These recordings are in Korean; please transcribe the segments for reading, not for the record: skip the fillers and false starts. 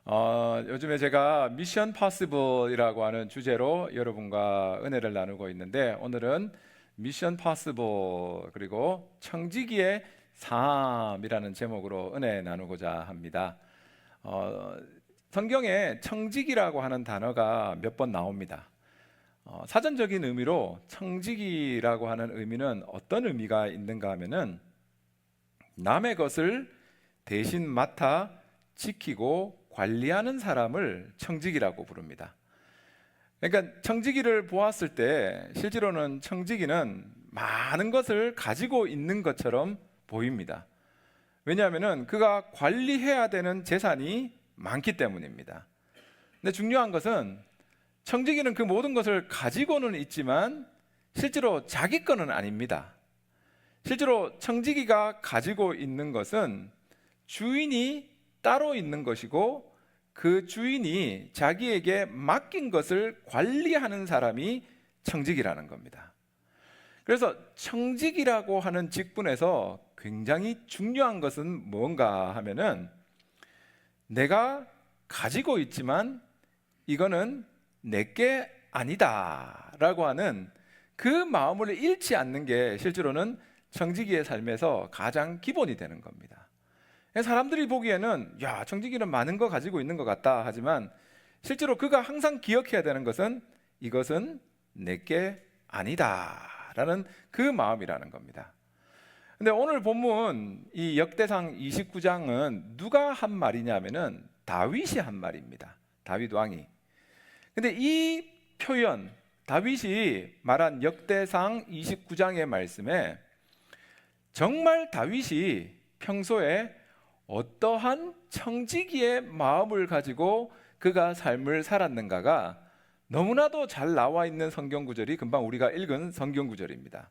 요즘에 제가 미션 파서블이라고 하는 주제로 여러분과 은혜를 나누고 있는데, 오늘은 미션 파서블 그리고 청지기의 삶이라는 제목으로 은혜 나누고자 합니다. 성경에 청지기라고 하는 단어가 몇 번 나옵니다. 사전적인 의미로 청지기라고 하는 의미는 어떤 의미가 있는가 하면은, 남의 것을 대신 맡아 지키고 관리하는 사람을 청지기라고 부릅니다. 그러니까 청지기를 보았을 때 실제로는 청지기는 많은 것을 가지고 있는 것처럼 보입니다. 왜냐하면 그가 관리해야 되는 재산이 많기 때문입니다. 근데 중요한 것은 청지기는 그 모든 것을 가지고는 있지만 실제로 자기 거는 아닙니다. 실제로 청지기가 가지고 있는 것은 주인이 따로 있는 것이고, 그 주인이 자기에게 맡긴 것을 관리하는 사람이 청지기라는 겁니다. 그래서 청지기라고 하는 직분에서 굉장히 중요한 것은 뭔가 하면은, 내가 가지고 있지만 이거는 내게 아니다 라고 하는 그 마음을 잃지 않는 게 실제로는 청지기의 삶에서 가장 기본이 되는 겁니다. 사람들이 보기에는 야, 청지기는 많은 거 가지고 있는 것 같다 하지만, 실제로 그가 항상 기억해야 되는 것은 이것은 내게 아니다 라는 그 마음이라는 겁니다. 근데 오늘 본문 이 역대상 29장은 누가 한 말이냐면은 다윗이 한 말입니다. 다윗 왕이. 근데 이 표현, 다윗이 말한 역대상 29장의 말씀에 정말 다윗이 평소에 어떠한 청지기의 마음을 가지고 그가 삶을 살았는가가 너무나도 잘 나와 있는 성경 구절이 금방 우리가 읽은 성경 구절입니다.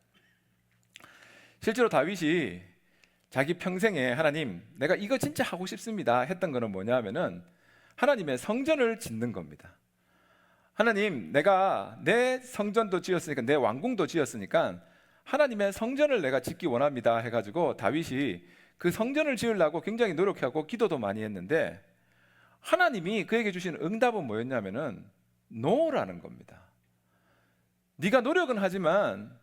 실제로 다윗이 자기 평생에 하나님, 내가 이거 진짜 하고 싶습니다 했던 거는 뭐냐 하면은 하나님의 성전을 짓는 겁니다. 하나님, 내가 내 성전도 지었으니까, 내 왕궁도 지었으니까 하나님의 성전을 내가 짓기 원합니다 해가지고 다윗이 그 성전을 지으려고 굉장히 노력하고 기도도 많이 했는데, 하나님이 그에게 주신 응답은 뭐였냐면은 노라는 겁니다. 네가 노력은 하지만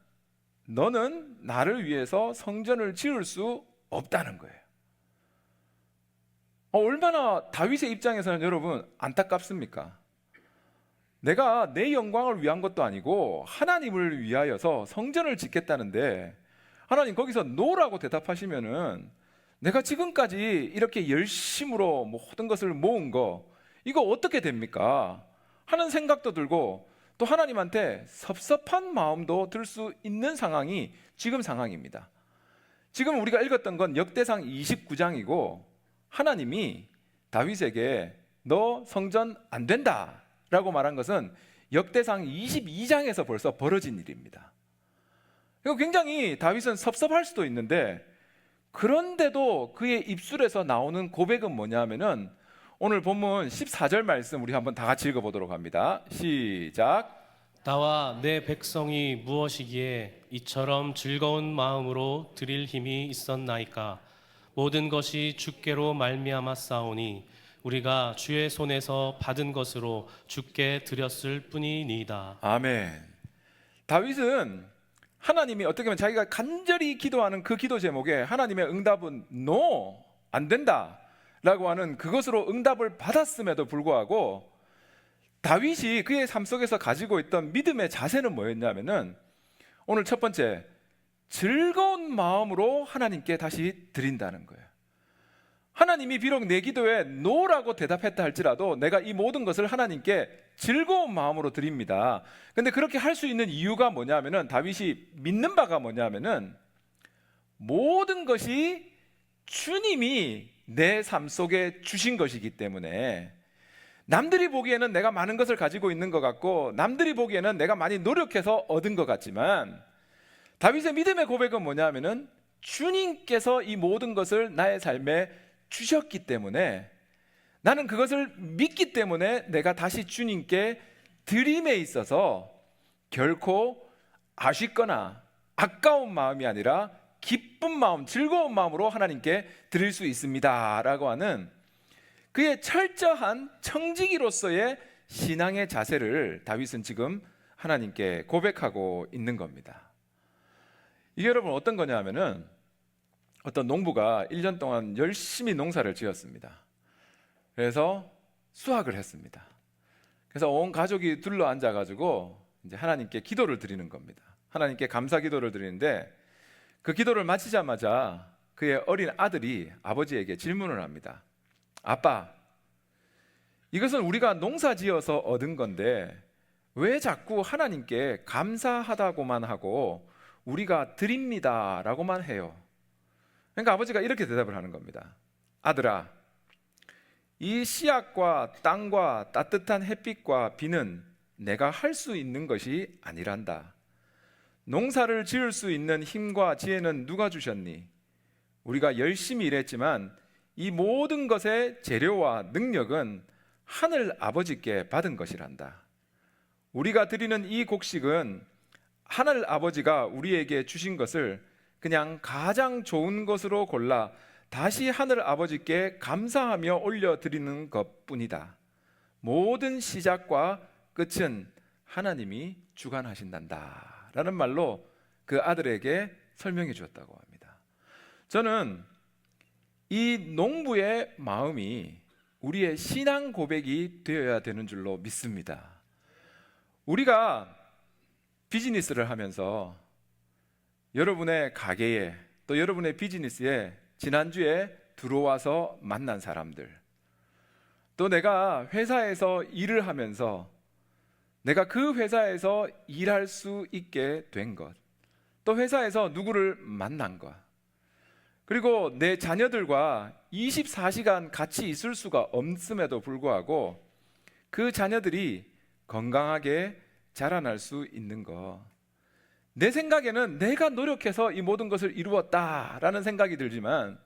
너는 나를 위해서 성전을 지을 수 없다는 거예요. 얼마나 다윗의 입장에서는 여러분 안타깝습니까? 내가 내 영광을 위한 것도 아니고 하나님을 위하여서 성전을 짓겠다는데, 하나님 거기서 노라고 대답하시면은 내가 지금까지 이렇게 열심으로 모든 것을 모은 거, 이거 어떻게 됩니까? 하는 생각도 들고, 또 하나님한테 섭섭한 마음도 들 수 있는 상황이 지금 상황입니다. 지금 우리가 읽었던 건 역대상 29장이고, 하나님이 다윗에게 너 성전 안 된다 라고 말한 것은 역대상 22장에서 벌써 벌어진 일입니다. 그리고 굉장히 다윗은 섭섭할 수도 있는데, 그런데도 그의 입술에서 나오는 고백은 뭐냐 하면은, 오늘 본문 14절 말씀 우리 한번 다 같이 읽어보도록 합니다. 시작. 나와 내 백성이 무엇이기에 이처럼 즐거운 마음으로 드릴 힘이 있었나이까. 모든 것이 주께로 말미암아 싸우니 우리가 주의 손에서 받은 것으로 주께 드렸을 뿐이니이다. 아멘. 다윗은 하나님이 어떻게 보면 자기가 간절히 기도하는 그 기도 제목에 하나님의 응답은 no, 안 된다 라고 하는 그것으로 응답을 받았음에도 불구하고, 다윗이 그의 삶 속에서 가지고 있던 믿음의 자세는 뭐였냐면은, 오늘 첫 번째, 즐거운 마음으로 하나님께 다시 드린다는 거예요. 하나님이 비록 내 기도에 노라고 대답했다 할지라도 내가 이 모든 것을 하나님께 즐거운 마음으로 드립니다. 근데 그렇게 할 수 있는 이유가 뭐냐면은, 다윗이 믿는 바가 뭐냐면은, 모든 것이 주님이 내 삶 속에 주신 것이기 때문에, 남들이 보기에는 내가 많은 것을 가지고 있는 것 같고, 남들이 보기에는 내가 많이 노력해서 얻은 것 같지만, 다윗의 믿음의 고백은 뭐냐면은 주님께서 이 모든 것을 나의 삶에 주셨기 때문에, 나는 그것을 믿기 때문에 내가 다시 주님께 드림에 있어서 결코 아쉽거나 아까운 마음이 아니라 기쁜 마음, 즐거운 마음으로 하나님께 드릴 수 있습니다 라고 하는 그의 철저한 청지기로서의 신앙의 자세를 다윗은 지금 하나님께 고백하고 있는 겁니다. 이게 여러분 어떤 거냐 하면은 어떤 농부가 1년 동안 열심히 농사를 지었습니다. 그래서 수확을 했습니다. 그래서 온 가족이 둘러 앉아가지고 이제 하나님께 기도를 드리는 겁니다. 하나님께 감사 기도를 드리는데 그 기도를 마치자마자 그의 어린 아들이 아버지에게 질문을 합니다. 아빠, 이것은 우리가 농사 지어서 얻은 건데 왜 자꾸 하나님께 감사하다고만 하고 우리가 드립니다 라고만 해요? 그러니까 아버지가 이렇게 대답을 하는 겁니다. 아들아, 이 씨앗과 땅과 따뜻한 햇빛과 비는 내가 할 수 있는 것이 아니란다. 농사를 지을 수 있는 힘과 지혜는 누가 주셨니? 우리가 열심히 일했지만 이 모든 것의 재료와 능력은 하늘 아버지께 받은 것이란다. 우리가 드리는 이 곡식은 하늘 아버지가 우리에게 주신 것을 그냥 가장 좋은 것으로 골라 다시 하늘 아버지께 감사하며 올려드리는 것뿐이다. 모든 시작과 끝은 하나님이 주관하신단다 라는 말로 그 아들에게 설명해 주었다고 합니다. 저는 이 농부의 마음이 우리의 신앙 고백이 되어야 되는 줄로 믿습니다. 우리가 비즈니스를 하면서 여러분의 가게에 또 여러분의 비즈니스에 지난주에 들어와서 만난 사람들, 또 내가 회사에서 일을 하면서 내가 그 회사에서 일할 수 있게 된 것, 또 회사에서 누구를 만난 것, 그리고 내 자녀들과 24시간 같이 있을 수가 없음에도 불구하고 그 자녀들이 건강하게 자라날 수 있는 것, 내 생각에는 내가 노력해서 이 모든 것을 이루었다라는 생각이 들지만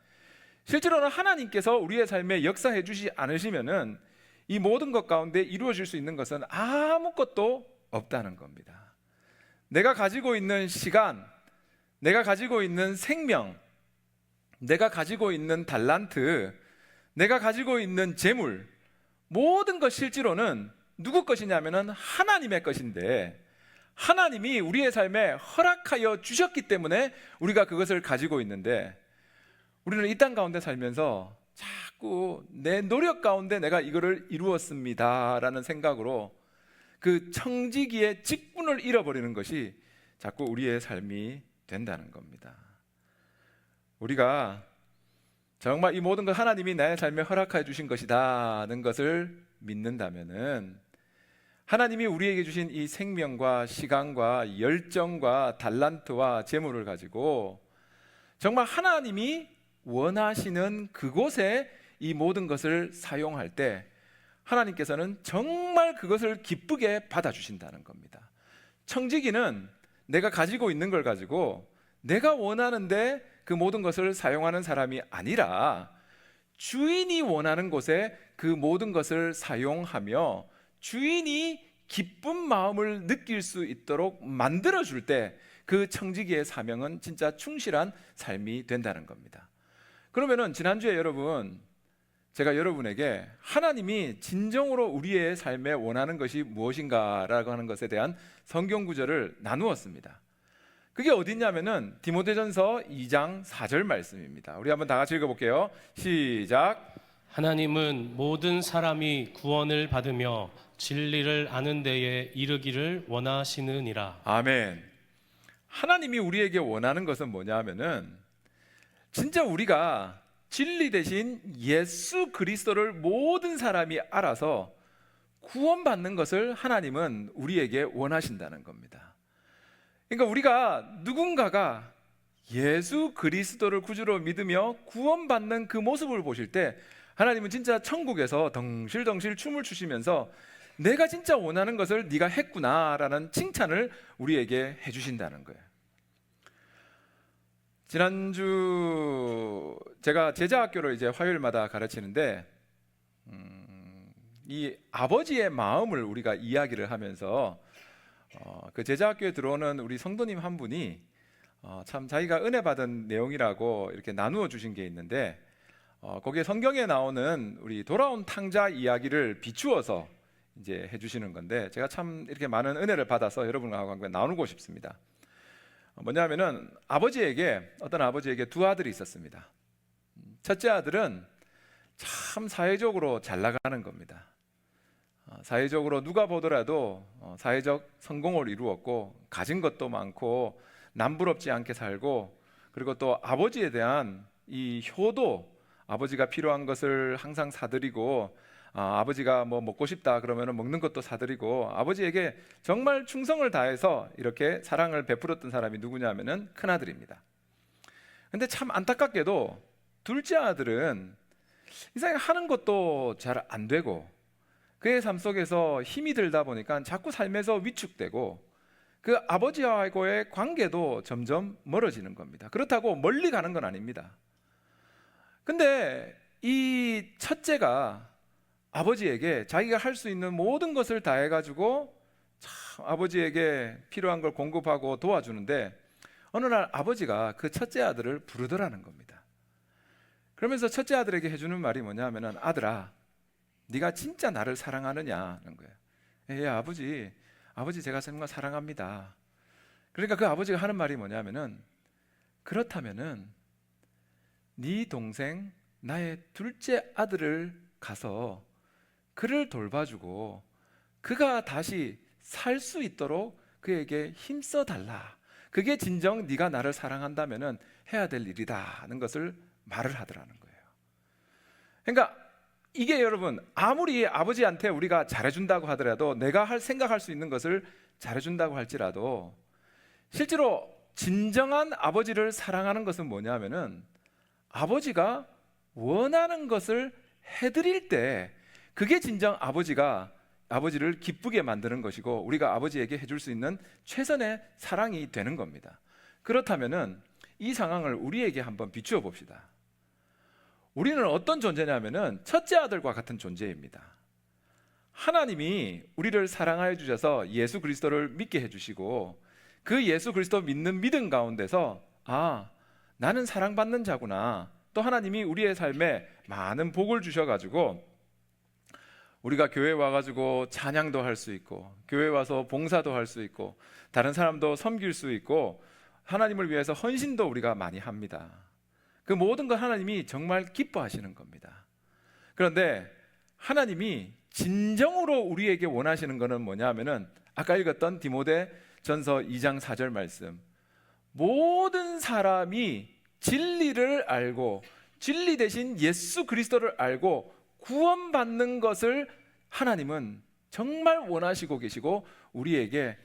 실제로는 하나님께서 우리의 삶에 역사해 주지 않으시면은 이 모든 것 가운데 이루어질 수 있는 것은 아무것도 없다는 겁니다. 내가 가지고 있는 시간, 내가 가지고 있는 생명, 내가 가지고 있는 달란트, 내가 가지고 있는 재물, 모든 것 실제로는 누구 것이냐면은 하나님의 것인데 하나님이 우리의 삶에 허락하여 주셨기 때문에 우리가 그것을 가지고 있는데 우리는 이 땅 가운데 살면서 자꾸 내 노력 가운데 내가 이거를 이루었습니다 라는 생각으로 그 청지기의 직분을 잃어버리는 것이 자꾸 우리의 삶이 된다는 겁니다. 우리가 정말 이 모든 것 하나님이 나의 삶에 허락해 주신 것이다는 것을 믿는다면은 하나님이 우리에게 주신 이 생명과 시간과 열정과 달란트와 재물을 가지고 정말 하나님이 원하시는 그곳에 이 모든 것을 사용할 때 하나님께서는 정말 그것을 기쁘게 받아주신다는 겁니다. 청지기는 내가 가지고 있는 걸 가지고 내가 원하는데 그 모든 것을 사용하는 사람이 아니라 주인이 원하는 곳에 그 모든 것을 사용하며 주인이 기쁜 마음을 느낄 수 있도록 만들어줄 때 그 청지기의 사명은 진짜 충실한 삶이 된다는 겁니다. 그러면은 지난주에 여러분, 제가 여러분에게 하나님이 진정으로 우리의 삶에 원하는 것이 무엇인가라고 하는 것에 대한 성경 구절을 나누었습니다. 그게 어디냐면은 디모데전서 2장 4절 말씀입니다. 우리 한번 다 같이 읽어볼게요. 시작. 하나님은 모든 사람이 구원을 받으며 진리를 아는 데에 이르기를 원하시느니라. 아멘. 하나님이 우리에게 원하는 것은 뭐냐 하면은 진짜 우리가 진리 대신 예수 그리스도를 모든 사람이 알아서 구원받는 것을 하나님은 우리에게 원하신다는 겁니다. 그러니까 우리가 누군가가 예수 그리스도를 구주로 믿으며 구원받는 그 모습을 보실 때 하나님은 진짜 천국에서 덩실덩실 춤을 추시면서 내가 진짜 원하는 것을 네가 했구나라는 칭찬을 우리에게 해주신다는 거예요. 지난주 제가 제자학교를 이제 화요일마다 가르치는데 이 아버지의 마음을 우리가 이야기를 하면서 그 제자학교에 들어오는 우리 성도님 한 분이 참 자기가 은혜 받은 내용이라고 이렇게 나누어 주신 게 있는데 거기에 성경에 나오는 우리 돌아온 탕자 이야기를 비추어서 이제 해주시는 건데, 제가 참 이렇게 많은 은혜를 받아서 여러분과 함께 나누고 싶습니다. 뭐냐면은 어떤 아버지에게 두 아들이 있었습니다. 첫째 아들은 참 사회적으로 잘 나가는 겁니다. 사회적으로 누가 보더라도 사회적 성공을 이루었고, 가진 것도 많고, 남부럽지 않게 살고, 그리고 또 아버지에 대한 이 효도, 아버지가 필요한 것을 항상 사드리고, 아버지가 뭐 먹고 싶다 그러면 먹는 것도 사드리고, 아버지에게 정말 충성을 다해서 이렇게 사랑을 베풀었던 사람이 누구냐면은 큰아들입니다. 근데 참 안타깝게도 둘째 아들은 이상하게 하는 것도 잘 안 되고, 그의 삶 속에서 힘이 들다 보니까 자꾸 삶에서 위축되고, 그 아버지와의 관계도 점점 멀어지는 겁니다. 그렇다고 멀리 가는 건 아닙니다. 근데 이 첫째가 아버지에게 자기가 할 수 있는 모든 것을 다 해가지고 참 아버지에게 필요한 걸 공급하고 도와주는데, 어느 날 아버지가 그 첫째 아들을 부르더라는 겁니다. 그러면서 첫째 아들에게 해주는 말이 뭐냐면은, 아들아, 네가 진짜 나를 사랑하느냐는 거예요. 예, 아버지 제가 정말 사랑합니다. 그러니까 그 아버지가 하는 말이 뭐냐면은, 그렇다면은 네 동생 나의 둘째 아들을 가서 그를 돌봐주고 그가 다시 살 수 있도록 그에게 힘써 달라. 그게 진정 네가 나를 사랑한다면은 해야 될 일이다 하는 것을 말을 하더라는 거예요. 그러니까 이게 여러분, 아무리 아버지한테 우리가 잘해준다고 하더라도, 내가 생각할 수 있는 것을 잘해준다고 할지라도, 실제로 진정한 아버지를 사랑하는 것은 뭐냐면은, 아버지가 원하는 것을 해드릴 때 그게 진정 아버지를 기쁘게 만드는 것이고, 우리가 아버지에게 해줄 수 있는 최선의 사랑이 되는 겁니다. 그렇다면은 이 상황을 우리에게 한번 비추어 봅시다. 우리는 어떤 존재냐면은 첫째 아들과 같은 존재입니다. 하나님이 우리를 사랑하여 주셔서 예수 그리스도를 믿게 해주시고, 그 예수 그리스도 믿는 믿음 가운데서 나는 사랑받는 자구나, 또 하나님이 우리의 삶에 많은 복을 주셔가지고 우리가 교회 와가지고 찬양도 할 수 있고, 교회 와서 봉사도 할 수 있고, 다른 사람도 섬길 수 있고, 하나님을 위해서 헌신도 우리가 많이 합니다. 그 모든 것 하나님이 정말 기뻐하시는 겁니다. 그런데 하나님이 진정으로 우리에게 원하시는 것은 뭐냐면은, 아까 읽었던 디모데 전서 2장 4절 말씀, 모든 사람이 진리를 알고 진리 대신 예수 그리스도를 알고 구원받는 것을 하나님은 정말 원하시고 계시고, 우리에게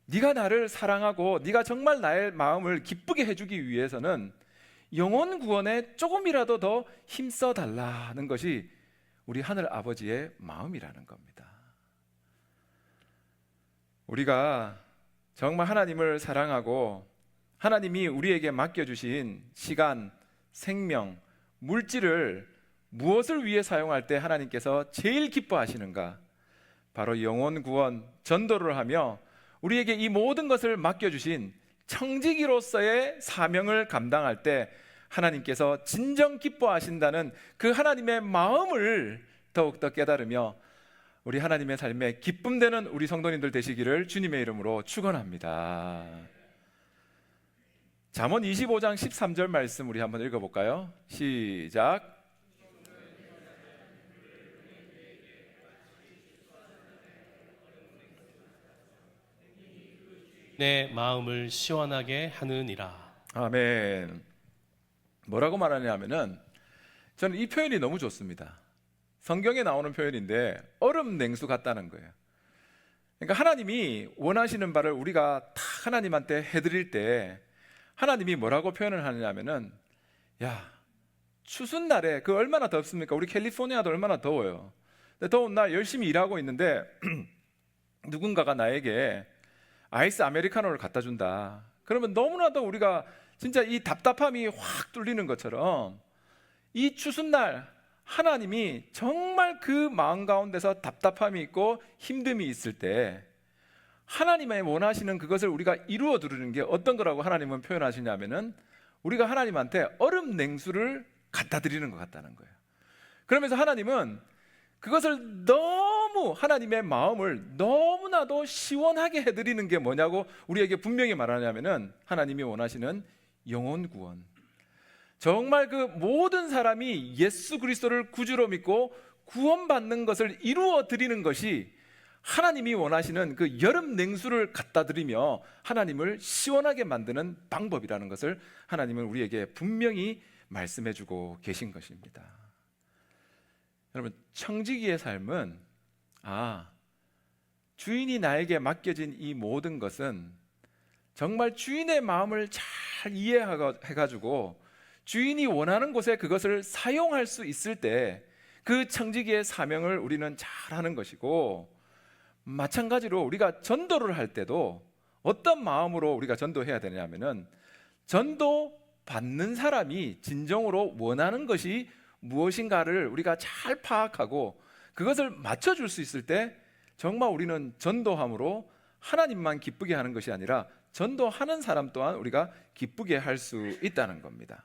네가 나를 사랑하고 네가 정말 나의 마음을 기쁘게 해주기 위해서는 영혼 구원에 조금이라도 더 힘써 달라는 것이 우리 하늘 아버지의 마음이라는 겁니다. 우리가 정말 하나님을 사랑하고 하나님이 우리에게 맡겨주신 시간, 생명, 물질을 무엇을 위해 사용할 때 하나님께서 제일 기뻐하시는가? 바로 영혼 구원, 전도를 하며 우리에게 이 모든 것을 맡겨주신 청지기로서의 사명을 감당할 때 하나님께서 진정 기뻐하신다는 그 하나님의 마음을 더욱더 깨달으며 우리 하나님의 삶에 기쁨 되는 우리 성도님들 되시기를 주님의 이름으로 축원합니다. 잠언 25장 13절 말씀 우리 한번 읽어볼까요? 시작. 내 마음을 시원하게 하느니라. 아멘. 뭐라고 말하냐면은, 저는 이 표현이 너무 좋습니다. 성경에 나오는 표현인데 얼음 냉수 같다는 거예요. 그러니까 하나님이 원하시는 바를 우리가 다 하나님한테 해드릴 때 하나님이 뭐라고 표현을 하느냐면은, 야, 추운 날에 그 얼마나 덥습니까? 우리 캘리포니아도 얼마나 더워요. 근데 더운 날 열심히 일하고 있는데 누군가가 나에게 아이스 아메리카노를 갖다 준다. 그러면 너무나도 우리가 진짜 이 답답함이 확 뚫리는 것처럼, 이 추운 날 하나님이 정말 그 마음 가운데서 답답함이 있고 힘듦이 있을 때 하나님의 원하시는 그것을 우리가 이루어 드리는 게 어떤 거라고 하나님은 표현하시냐면은, 우리가 하나님한테 얼음 냉수를 갖다 드리는 것 같다는 거예요. 그러면서 하나님은 그것을 너무 하나님의 마음을 너무나도 시원하게 해드리는 게 뭐냐고 우리에게 분명히 말하냐면은 하나님이 원하시는 영혼 구원. 정말 그 모든 사람이 예수 그리스도를 구주로 믿고 구원받는 것을 이루어 드리는 것이 하나님이 원하시는 그 여름 냉수를 갖다 드리며 하나님을 시원하게 만드는 방법이라는 것을 하나님은 우리에게 분명히 말씀해 주고 계신 것입니다. 여러분, 청지기의 삶은 주인이 나에게 맡겨진 이 모든 것은 정말 주인의 마음을 잘 이해해가지고 주인이 원하는 곳에 그것을 사용할 수 있을 때 그 청지기의 사명을 우리는 잘 하는 것이고, 마찬가지로 우리가 전도를 할 때도 어떤 마음으로 우리가 전도해야 되냐면은 전도 받는 사람이 진정으로 원하는 것이 무엇인가를 우리가 잘 파악하고 그것을 맞춰줄 수 있을 때 정말 우리는 전도함으로 하나님만 기쁘게 하는 것이 아니라 전도하는 사람 또한 우리가 기쁘게 할 수 있다는 겁니다.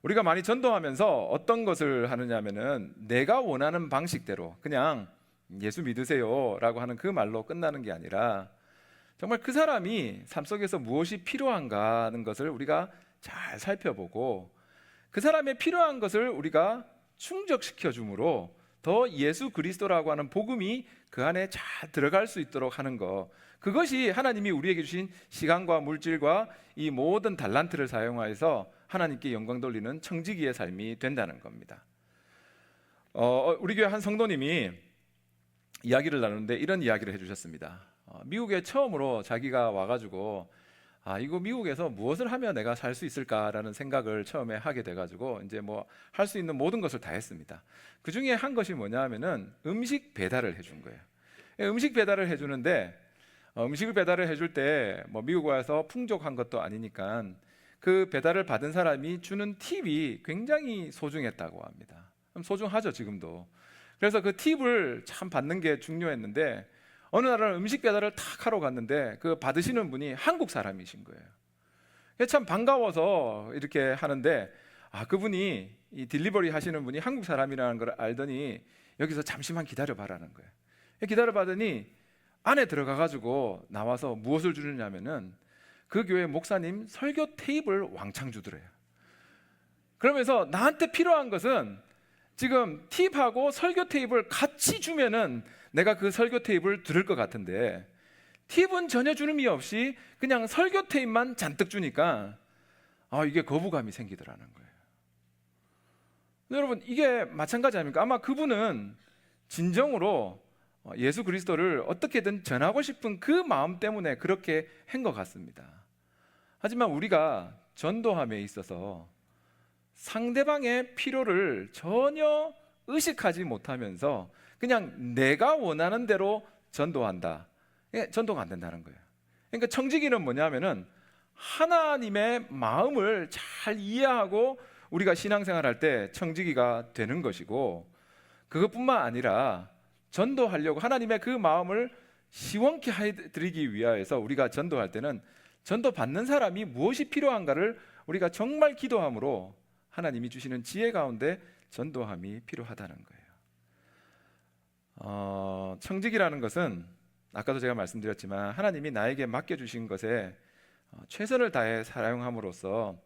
우리가 많이 전도하면서 어떤 것을 하느냐면은 내가 원하는 방식대로 그냥 예수 믿으세요 라고 하는 그 말로 끝나는 게 아니라 정말 그 사람이 삶 속에서 무엇이 필요한가 하는 것을 우리가 잘 살펴보고 그 사람의 필요한 것을 우리가 충족시켜 줌으로 더 예수 그리스도라고 하는 복음이 그 안에 잘 들어갈 수 있도록 하는 것, 그것이 하나님이 우리에게 주신 시간과 물질과 이 모든 달란트를 사용하여서 하나님께 영광 돌리는 청지기의 삶이 된다는 겁니다. 우리 교회 한 성도님이 이야기를 나누는데 이런 이야기를 해주셨습니다. 미국에 처음으로 자기가 와가지고 이거 미국에서 무엇을 하면 내가 살 수 있을까라는 생각을 처음에 하게 돼가지고 이제 뭐 할 수 있는 모든 것을 다 했습니다. 그 중에 한 것이 뭐냐면은 음식 배달을 해준 거예요. 음식 배달을 해주는데 음식을 배달을 해줄 때 뭐 미국 와서 풍족한 것도 아니니까 그 배달을 받은 사람이 주는 팁이 굉장히 소중했다고 합니다. 소중하죠 지금도. 그래서 그 팁을 참 받는 게 중요했는데 어느 날은 음식 배달을 탁 하러 갔는데 그 받으시는 분이 한국 사람이신 거예요. 참 반가워서 이렇게 하는데 그분이 이 딜리버리 하시는 분이 한국 사람이라는 걸 알더니 여기서 잠시만 기다려 봐라는 거예요. 기다려 봐더니 안에 들어가 가지고 나와서 무엇을 주느냐면은 그 교회 목사님 설교 테이프를 왕창 주더래요. 그러면서 나한테 필요한 것은 지금 팁하고 설교 테이프를 같이 주면은 내가 그 설교 테이프를 들을 것 같은데 팁은 전혀 주는 이 없이 그냥 설교 테이프만 잔뜩 주니까 이게 거부감이 생기더라는 거예요. 여러분, 이게 마찬가지 아닙니까? 아마 그분은 진정으로 예수 그리스도를 어떻게든 전하고 싶은 그 마음 때문에 그렇게 한 것 같습니다. 하지만 우리가 전도함에 있어서 상대방의 필요를 전혀 의식하지 못하면서 그냥 내가 원하는 대로 전도한다. 전도가 안 된다는 거예요. 그러니까 청지기는 뭐냐면은 하나님의 마음을 잘 이해하고 우리가 신앙생활할 때 청지기가 되는 것이고, 그것뿐만 아니라 전도하려고 하나님의 그 마음을 시원케 해드리기 위하여서 우리가 전도할 때는 전도 받는 사람이 무엇이 필요한가를 우리가 정말 기도함으로 하나님이 주시는 지혜 가운데 전도함이 필요하다는 거예요. 청지기라는 것은 아까도 제가 말씀드렸지만 하나님이 나에게 맡겨주신 것에 최선을 다해 사용함으로써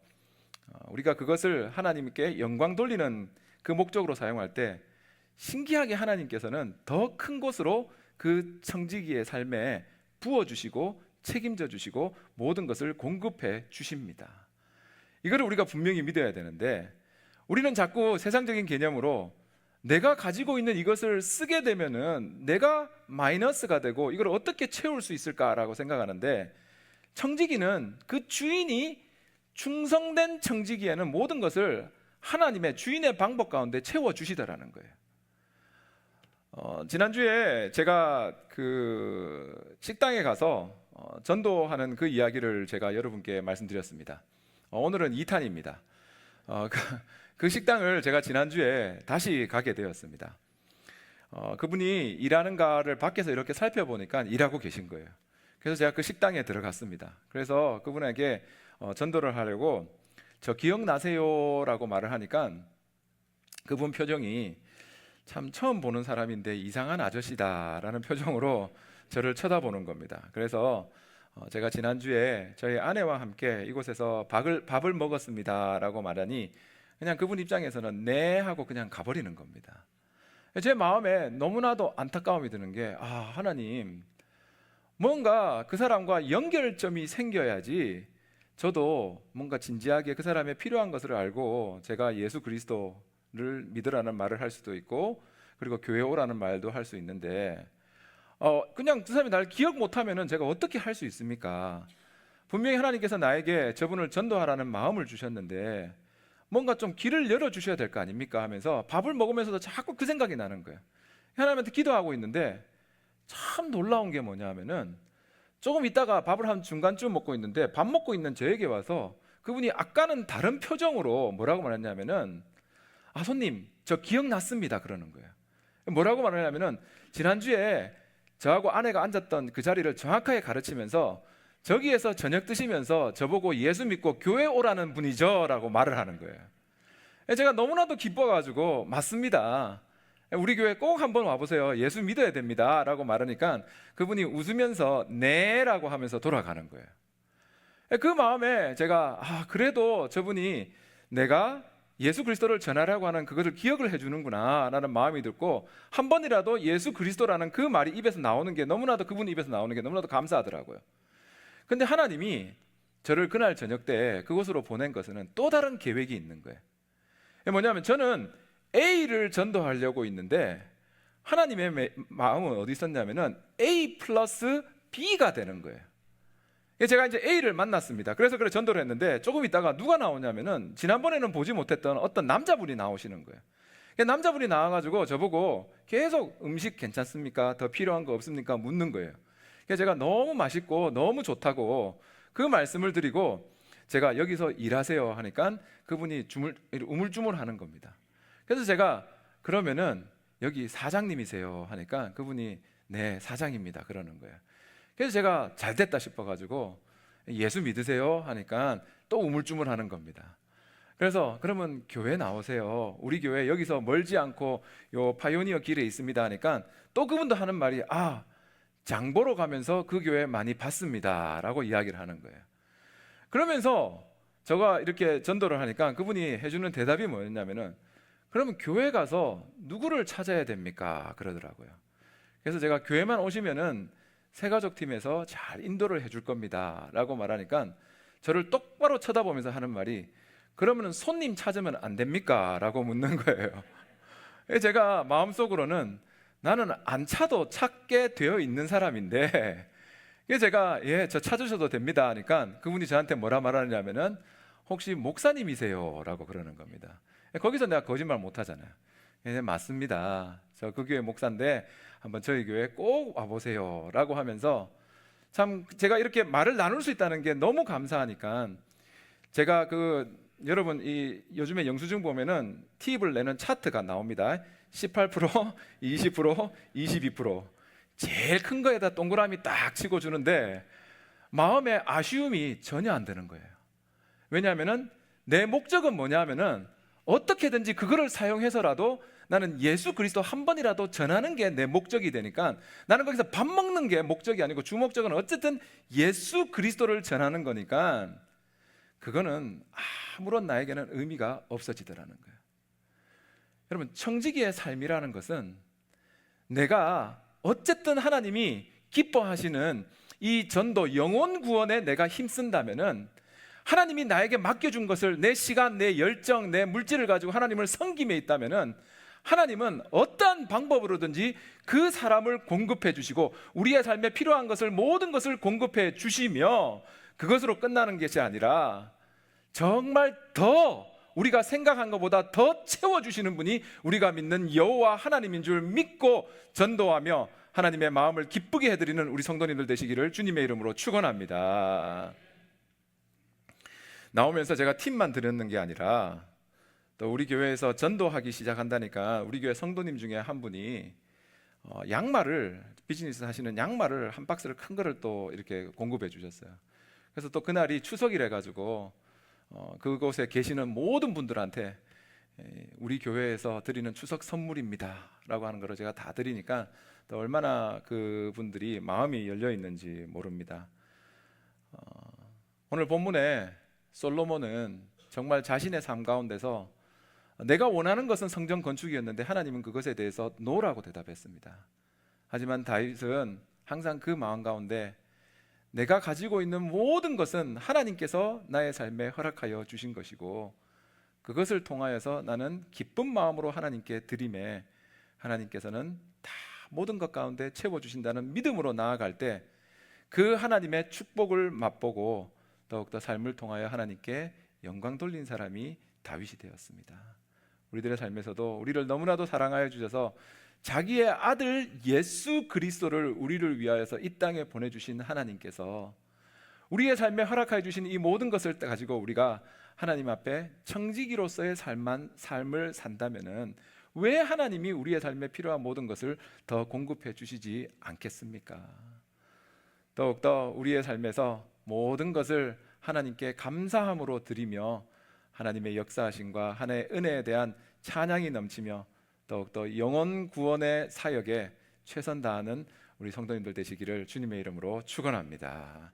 우리가 그것을 하나님께 영광 돌리는 그 목적으로 사용할 때 신기하게 하나님께서는 더 큰 곳으로 그 청지기의 삶에 부어주시고 책임져 주시고 모든 것을 공급해 주십니다. 이거를 우리가 분명히 믿어야 되는데 우리는 자꾸 세상적인 개념으로 내가 가지고 있는 이것을 쓰게 되면은 내가 마이너스가 되고 이걸 어떻게 채울 수 있을까라고 생각하는데, 청지기는 그 주인이 충성된 청지기에는 모든 것을 하나님의 주인의 방법 가운데 채워 주시더라는 거예요. 지난주에 제가 그 식당에 가서 전도하는 그 이야기를 제가 여러분께 말씀드렸습니다. 오늘은 2탄입니다. 그 식당을 제가 지난주에 다시 가게 되었습니다. 그분이 일하는가를 밖에서 이렇게 살펴보니까 일하고 계신 거예요. 그래서 제가 그 식당에 들어갔습니다. 그래서 그분에게 전도를 하려고 저 기억나세요라고 말을 하니까 그분 표정이 참 처음 보는 사람인데 이상한 아저씨다라는 표정으로 저를 쳐다보는 겁니다. 그래서 제가 지난주에 저희 아내와 함께 이곳에서 밥을 먹었습니다라고 말하니 그냥 그분 입장에서는 네 하고 그냥 가버리는 겁니다. 제 마음에 너무나도 안타까움이 드는 게 하나님, 뭔가 그 사람과 연결점이 생겨야지 저도 뭔가 진지하게 그 사람의 필요한 것을 알고 제가 예수 그리스도를 믿으라는 말을 할 수도 있고 그리고 교회 오라는 말도 할 수 있는데 그냥 그 사람이 날 기억 못하면은 제가 어떻게 할 수 있습니까? 분명히 하나님께서 나에게 저분을 전도하라는 마음을 주셨는데 뭔가 좀 길을 열어주셔야 될 거 아닙니까? 하면서 밥을 먹으면서도 자꾸 그 생각이 나는 거예요. 하나님한테 기도하고 있는데 참 놀라운 게 뭐냐 하면은 조금 있다가 밥을 한 중간쯤 먹고 있는데 밥 먹고 있는 저에게 와서 그분이 아까는 다른 표정으로 뭐라고 말했냐면은 손님 저 기억났습니다 그러는 거예요. 뭐라고 말하냐면은 지난주에 저하고 아내가 앉았던 그 자리를 정확하게 가르치면서 저기에서 저녁 드시면서 저보고 예수 믿고 교회 오라는 분이죠 라고 말을 하는 거예요. 제가 너무나도 기뻐가지고 맞습니다, 우리 교회 꼭 한번 와보세요, 예수 믿어야 됩니다 라고 말하니까 그분이 웃으면서 네 라고 하면서 돌아가는 거예요. 그 마음에 제가 그래도 저분이 내가 예수 그리스도를 전하라고 하는 그것을 기억을 해주는구나 라는 마음이 들고 한 번이라도 예수 그리스도라는 그 말이 입에서 나오는 게 너무나도 그분 입에서 나오는 게 너무나도 감사하더라고요. 근데 하나님이 저를 그날 저녁 때 그곳으로 보낸 것은 또 다른 계획이 있는 거예요. 뭐냐면 저는 A를 전도하려고 있는데 하나님의 마음은 어디 있었냐면은 A 플러스 B가 되는 거예요. 제가 이제 A를 만났습니다. 그래서 전도를 했는데 조금 있다가 누가 나오냐면은 지난번에는 보지 못했던 어떤 남자분이 나오시는 거예요. 남자분이 나와가지고 저보고 계속 음식 괜찮습니까? 더 필요한 거 없습니까? 묻는 거예요. 제가 너무 맛있고 너무 좋다고 그 말씀을 드리고 제가 여기서 일하세요 하니까 그분이 우물쭈물 하는 겁니다. 그래서 제가 그러면은 여기 사장님이세요 하니까 그분이 네 사장입니다 그러는 거예요. 그래서 제가 잘 됐다 싶어가지고 예수 믿으세요 하니까 또 우물쭈물 하는 겁니다. 그래서 그러면 교회 나오세요, 우리 교회 여기서 멀지 않고 요 파이오니어 길에 있습니다 하니까 또 그분도 하는 말이 장 보러 가면서 그 교회 많이 봤습니다 라고 이야기를 하는 거예요. 그러면서 제가 이렇게 전도를 하니까 그분이 해주는 대답이 뭐였냐면은 그러면 교회 가서 누구를 찾아야 됩니까? 그러더라고요. 그래서 제가 교회만 오시면은 새가족팀에서 잘 인도를 해줄 겁니다 라고 말하니까 저를 똑바로 쳐다보면서 하는 말이 그러면은 손님 찾으면 안 됩니까? 라고 묻는 거예요. 제가 마음속으로는 나는 안 차도 찾게 되어 있는 사람인데 제가 저 찾으셔도 됩니다 하니까 그분이 저한테 뭐라 말하냐면은 혹시 목사님이세요? 라고 그러는 겁니다. 거기서 내가 거짓말 못 하잖아요. 맞습니다, 저 그 교회 목사인데 한번 저희 교회 꼭 와보세요 라고 하면서 참 제가 이렇게 말을 나눌 수 있다는 게 너무 감사하니까 제가 여러분 요즘에 영수증 보면은 팁을 내는 차트가 나옵니다. 18%, 20%, 22%. 제일 큰 거에다 동그라미 딱 치고 주는데 마음에 아쉬움이 전혀 안 드는 거예요. 왜냐하면은 내 목적은 뭐냐면은 어떻게든지 그거를 사용해서라도 나는 예수 그리스도 한 번이라도 전하는 게 내 목적이 되니까 나는 거기서 밥 먹는 게 목적이 아니고 주 목적은 어쨌든 예수 그리스도를 전하는 거니까 그거는 아무런 나에게는 의미가 없어지더라는 거예요. 여러분, 청지기의 삶이라는 것은 내가 어쨌든 하나님이 기뻐하시는 이 전도 영혼 구원에 내가 힘쓴다면은 하나님이 나에게 맡겨준 것을 내 시간, 내 열정, 내 물질을 가지고 하나님을 섬김에 있다면은 하나님은 어떠한 방법으로든지 그 사람을 공급해 주시고 우리의 삶에 필요한 것을 모든 것을 공급해 주시며 그것으로 끝나는 것이 아니라 정말 더 우리가 생각한 것보다 더 채워주시는 분이 우리가 믿는 여호와 하나님인 줄 믿고 전도하며 하나님의 마음을 기쁘게 해드리는 우리 성도님들 되시기를 주님의 이름으로 축원합니다. 나오면서 제가 팁만 드렸는 게 아니라 또 우리 교회에서 전도하기 시작한다니까 우리 교회 성도님 중에 한 분이 양말을, 비즈니스 하시는 양말을 한 박스를 큰 거를 또 이렇게 공급해 주셨어요. 그래서 또 그날이 추석이라 가지고 그곳에 계시는 모든 분들한테 우리 교회에서 드리는 추석 선물입니다라고 하는 것을 제가 다 드리니까 또 얼마나 그분들이 마음이 열려 있는지 모릅니다. 오늘 본문에 솔로몬은 정말 자신의 삶 가운데서 내가 원하는 것은 성전 건축이었는데 하나님은 그것에 대해서 노라고 대답했습니다. 하지만 다윗은 항상 그 마음 가운데 내가 가지고 있는 모든 것은 하나님께서 나의 삶에 허락하여 주신 것이고 그것을 통하여서 나는 기쁜 마음으로 하나님께 드림에 하나님께서는 다 모든 것 가운데 채워주신다는 믿음으로 나아갈 때 그 하나님의 축복을 맛보고 더욱더 삶을 통하여 하나님께 영광 돌린 사람이 다윗이 되었습니다. 우리들의 삶에서도 우리를 너무나도 사랑하여 주셔서 자기의 아들 예수 그리스도를 우리를 위하여서 이 땅에 보내주신 하나님께서 우리의 삶에 허락하여 주신 이 모든 것을 가지고 우리가 하나님 앞에 청지기로서의 삶을 산다면은 왜 하나님이 우리의 삶에 필요한 모든 것을 더 공급해 주시지 않겠습니까? 더욱더 우리의 삶에서 모든 것을 하나님께 감사함으로 드리며 하나님의 역사하심과 하나님의 은혜에 대한 찬양이 넘치며 더욱더 영혼 구원의 사역에 최선 다하는 우리 성도님들 되시기를 주님의 이름으로 축원합니다.